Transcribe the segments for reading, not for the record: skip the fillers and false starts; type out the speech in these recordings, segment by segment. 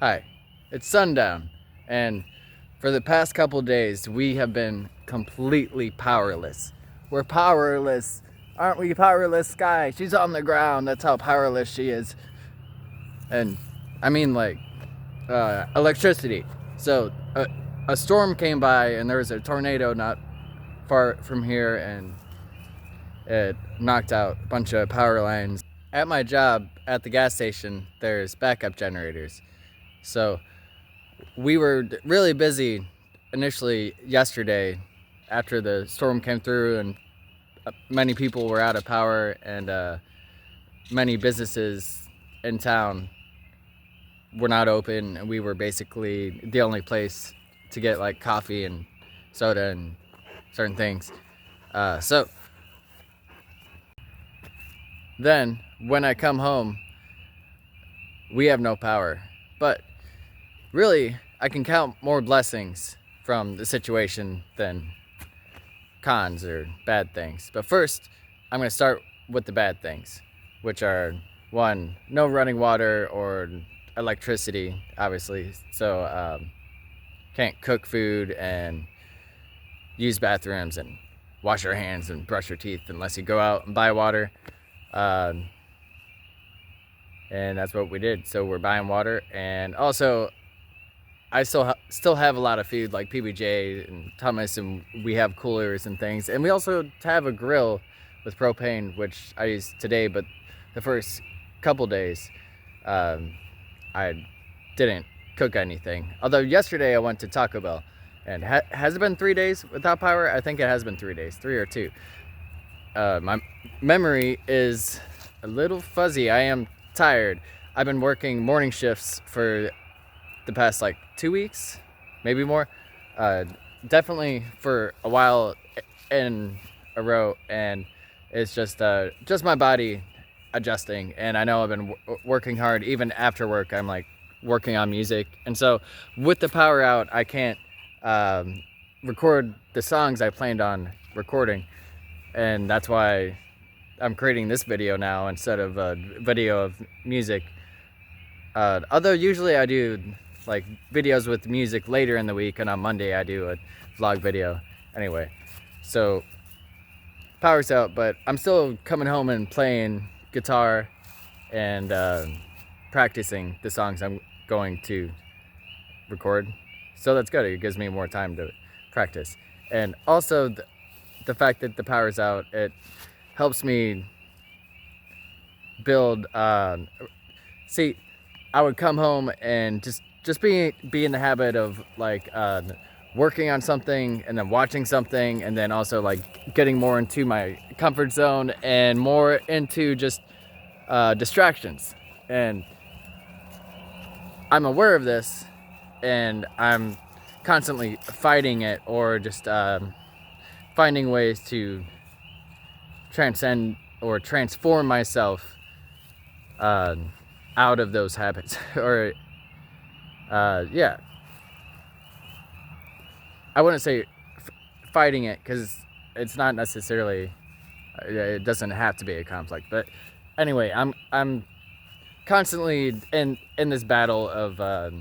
Hi, it's sundown, and for the past couple days, we have been completely powerless. We're powerless. Aren't we powerless, Sky? She's on the ground. That's how powerless she is. And I mean, like, electricity. So, a storm came by, and there was a tornado not far from here, and it knocked out a bunch of power lines. At my job at the gas station, there's backup generators. So, we were really busy initially yesterday after the storm came through and many people were out of power, and many businesses in town were not open, and we were basically the only place to get like coffee and soda and certain things. So then when I come home, we have no power. But really, I can count more blessings from the situation than cons or bad things. But first, I'm going to start with the bad things, which are one, no running water or electricity, obviously. So, can't cook food and use bathrooms and wash your hands and brush your teeth unless you go out and buy water. And that's what we did. So we're buying water, and also I still have a lot of food like PBJ and hummus, and we have coolers and things, and we also have a grill with propane, which I used today. But the first couple days, I didn't cook anything. Although yesterday I went to Taco Bell, and has it been 3 days without power? I think it has been 3 days, 3 or 2. My memory is a little fuzzy. I am tired. I've been working morning shifts for the past like 2 weeks, maybe more. Definitely for a while in a row, and it's just my body adjusting. And I know I've been working hard even after work. I'm like working on music, and so with the power out, I can't record the songs I planned on recording, and that's why I'm creating this video now instead of a video of music. Although usually I do like videos with music later in the week, and on Monday I do a vlog video. Anyway, so power's out, but I'm still coming home and playing guitar and practicing the songs I'm going to record. So that's good. It gives me more time to practice. And also the fact that the power's out, it helps me build. See, I would come home and just be in the habit of like working on something and then watching something, and then also like getting more into my comfort zone and more into just distractions. And I'm aware of this, and I'm constantly fighting it, or just finding ways to transcend or transform myself out of those habits. Or yeah, I wouldn't say fighting it, because it's not necessarily, it doesn't have to be a conflict. But anyway, I'm constantly in this battle of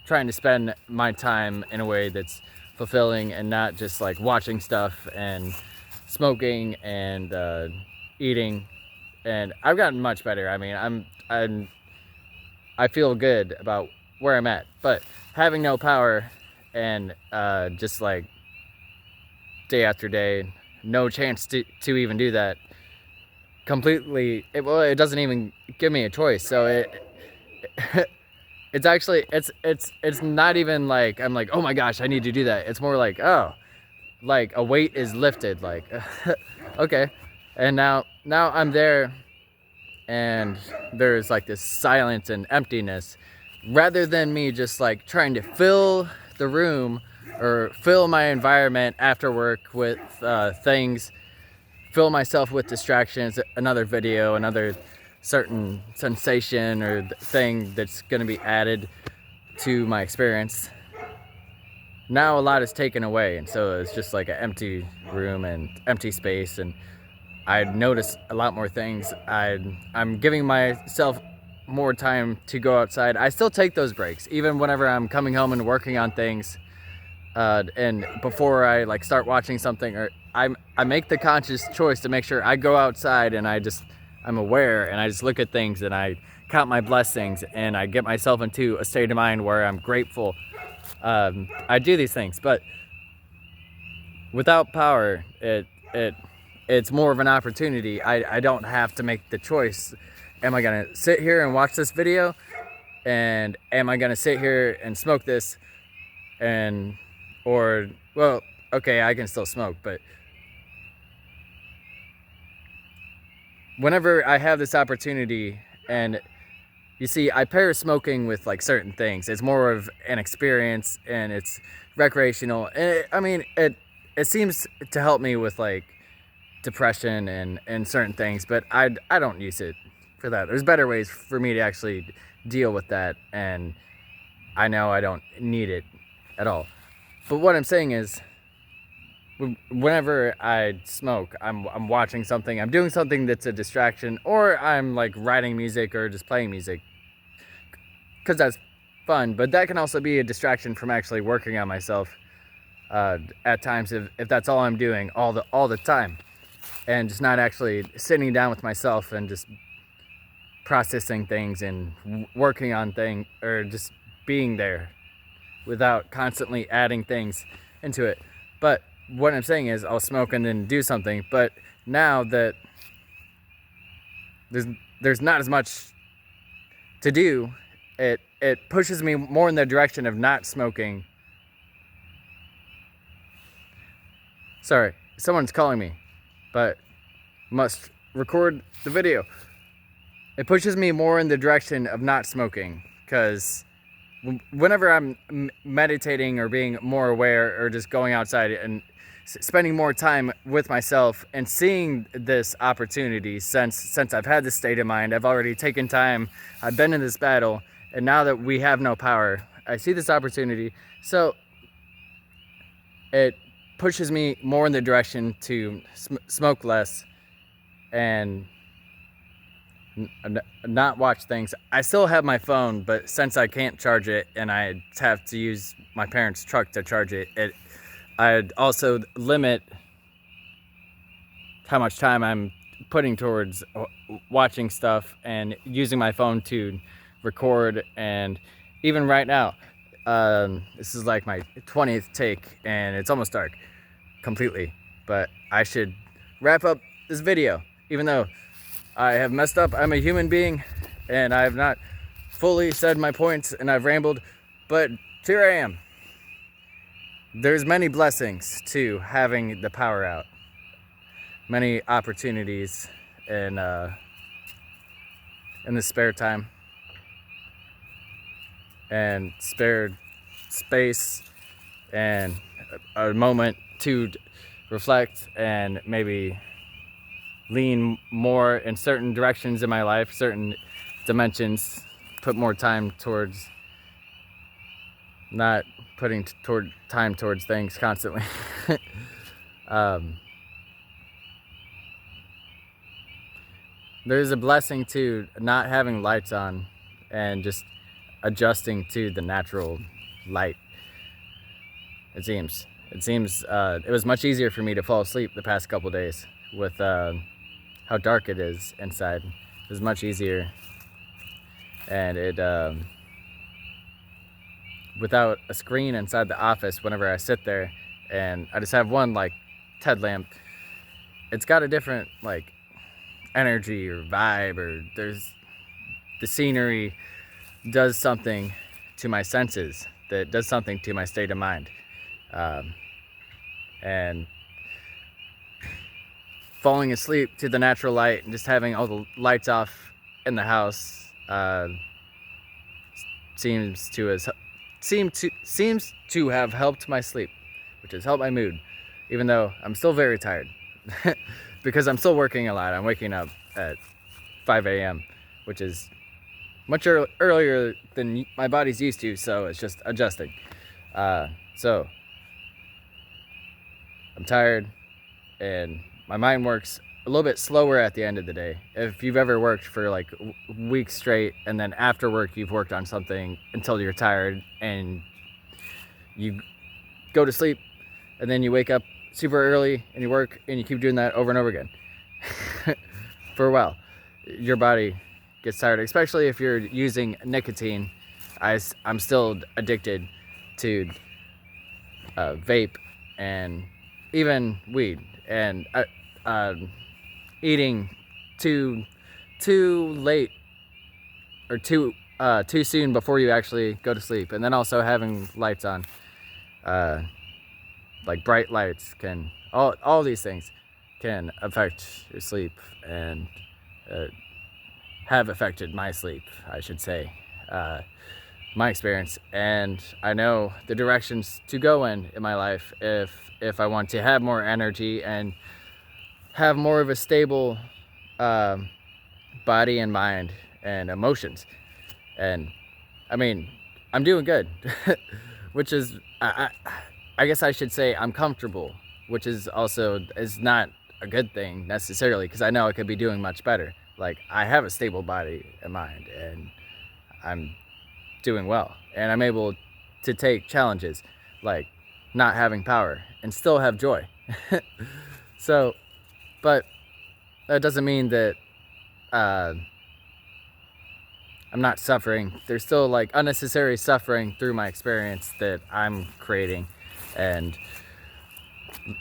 trying to spend my time in a way that's fulfilling, and not just like watching stuff and smoking and eating. And I've gotten much better. I mean, I feel good about where I'm at, but having no power and just like day after day, no chance to even do that, completely, it doesn't even give me a choice. So it's actually, it's not even like I'm like, oh my gosh, I need to do that. It's more like, oh, like a weight is lifted, like okay. And now I'm there, and there's like this silence and emptiness, rather than me just like trying to fill the room or fill my environment after work with things, fill myself with distractions, another video, another certain sensation or thing that's going to be added to my experience. Now a lot is taken away, and so it's just like an empty room and empty space, and I notice a lot more things. I'm giving myself more time to go outside. I still take those breaks, even whenever I'm coming home and working on things. And before I like start watching something, or I make the conscious choice to make sure I go outside and I'm aware and I just look at things and I count my blessings and I get myself into a state of mind where I'm grateful. I do these things, but without power, it's more of an opportunity. I don't have to make the choice. Am I gonna sit here and watch this video? And am I gonna sit here and smoke this? Well, okay, I can still smoke, but whenever I have this opportunity, and you see, I pair smoking with like certain things. It's more of an experience and it's recreational. And it seems to help me with like depression and certain things, but I don't use it for that. There's better ways for me to actually deal with that, and I know I don't need it at all. But what I'm saying is, whenever I smoke, I'm watching something, I'm doing something that's a distraction, or I'm like writing music or just playing music, because that's fun. But that can also be a distraction from actually working on myself at times, if that's all I'm doing all the time, and just not actually sitting down with myself and just processing things and working on things, or just being there without constantly adding things into it. But what I'm saying is, I'll smoke and then do something. But now that there's not as much to do, it pushes me more in the direction of not smoking. Sorry, someone's calling me, but must record the video. It pushes me more in the direction of not smoking, because whenever I'm meditating or being more aware or just going outside and spending more time with myself and seeing this opportunity, since I've had this state of mind, I've already taken time, I've been in this battle, and now that we have no power, I see this opportunity. So it pushes me more in the direction to smoke less and not watch things. I still have my phone, but since I can't charge it and I have to use my parents' truck to charge it, I'd also limit how much time I'm putting towards watching stuff and using my phone to record. And even right now, this is like my 20th take and it's almost dark completely, but I should wrap up this video. Even though I have messed up, I'm a human being and I have not fully said my points and I've rambled, but here I am. There's many blessings to having the power out, many opportunities in the spare time and spare space and a moment to reflect and maybe lean more in certain directions in my life, certain dimensions, put more time towards not putting time towards things constantly. There's a blessing to not having lights on and just adjusting to the natural light. It seems it was much easier for me to fall asleep the past couple days with how dark it is inside. It was much easier, and it without a screen inside the office, whenever I sit there and I just have one like TED lamp, it's got a different like energy or vibe, or the scenery does something to my senses, that does something to my state of mind. And falling asleep to the natural light and just having all the lights off in the house seems to have helped my sleep, which has helped my mood, even though I'm still very tired because I'm still working a lot. I'm waking up at 5 a.m., which is much earlier than my body's used to, so it's just adjusting. So I'm tired and my mind works a little bit slower at the end of the day. If you've ever worked for like weeks straight, and then after work you've worked on something until you're tired, and you go to sleep, and then you wake up super early and you work, and you keep doing that over and over again for a while, your body gets tired, especially if you're using nicotine. I'm still addicted to vape and even weed, and eating too late or too soon before you actually go to sleep, and then also having lights on, like bright lights, can all these things can affect your sleep, and have affected my sleep, I should say, my experience. And I know the directions to go in my life if I want to have more energy and have more of a stable body and mind and emotions. And I mean, I'm doing good, which is, I guess I should say I'm comfortable, which is not a good thing necessarily, because I know I could be doing much better. Like, I have a stable body and mind, and I'm doing well, and I'm able to take challenges like not having power and still have joy. So, but that doesn't mean that I'm not suffering. There's still like unnecessary suffering through my experience that I'm creating, and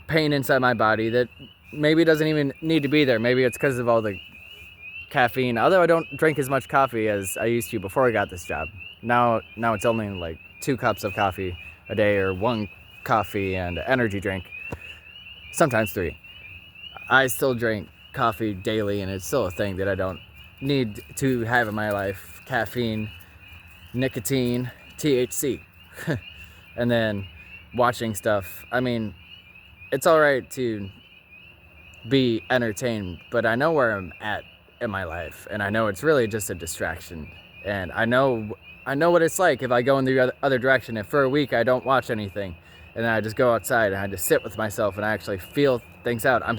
pain inside my body that maybe doesn't even need to be there. Maybe it's because of all the caffeine, although I don't drink as much coffee as I used to before I got this job. Now it's only like 2 cups of coffee a day, or 1 coffee and an energy drink, sometimes 3. I still drink coffee daily, and it's still a thing that I don't need to have in my life. Caffeine, nicotine, THC. And then watching stuff. I mean, it's all right to be entertained, but I know where I'm at in my life, and I know it's really just a distraction. And I know what it's like if I go in the other direction. If for a week I don't watch anything, and then I just go outside and I just sit with myself and I actually feel things out. I'm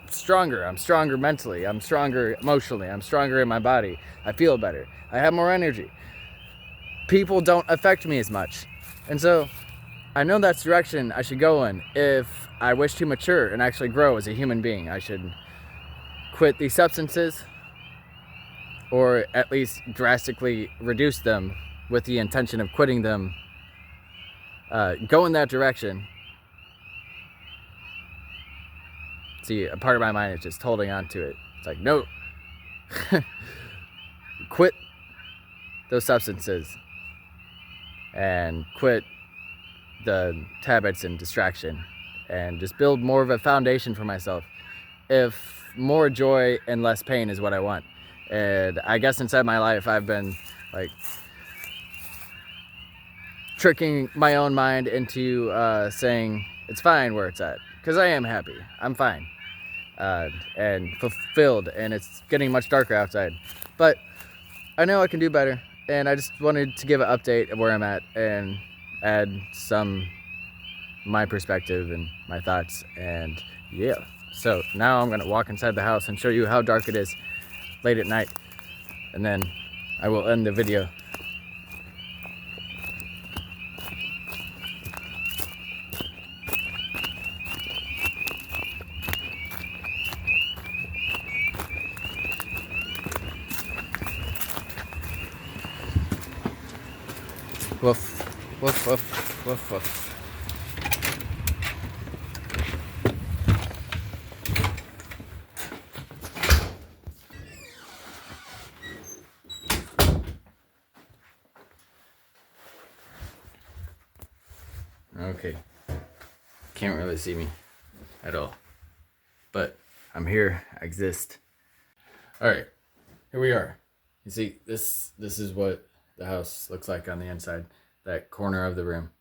stronger. I'm stronger mentally. I'm stronger emotionally. I'm stronger in my body. I feel better. I have more energy. People don't affect me as much, and so I know that's the direction I should go in if I wish to mature and actually grow as a human being. I should quit these substances, or at least drastically reduce them with the intention of quitting them. Go in that direction. See, a part of my mind is just holding on to it. It's like, no, quit those substances and quit the habits and distraction, and just build more of a foundation for myself. If more joy and less pain is what I want. And I guess inside my life I've been like tricking my own mind into saying it's fine where it's at, because I am happy, I'm fine, and fulfilled, and it's getting much darker outside, but I know I can do better. And I just wanted to give an update of where I'm at and add some my perspective and my thoughts. And yeah, so now I'm gonna walk inside the house and show you how dark it is late at night, and then I will end the video. Woof, woof, woof, woof, woof. Okay, can't really see me at all, but I'm here, I exist. All right, here we are. You see, this is what the house looks like on the inside. That corner of the room.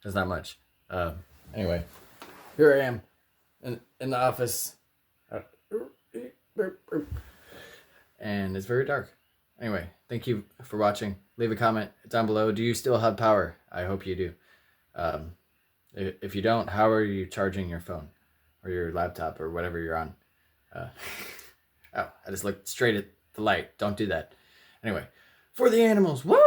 There's not much. Anyway, here I am in the office, and it's very dark. Anyway, thank you for watching. Leave a comment down below. Do you still have power? I hope you do. If you don't, how are you charging your phone or your laptop or whatever you're on? Oh, I just looked straight at the light. Don't do that. Anyway, for the animals, woo!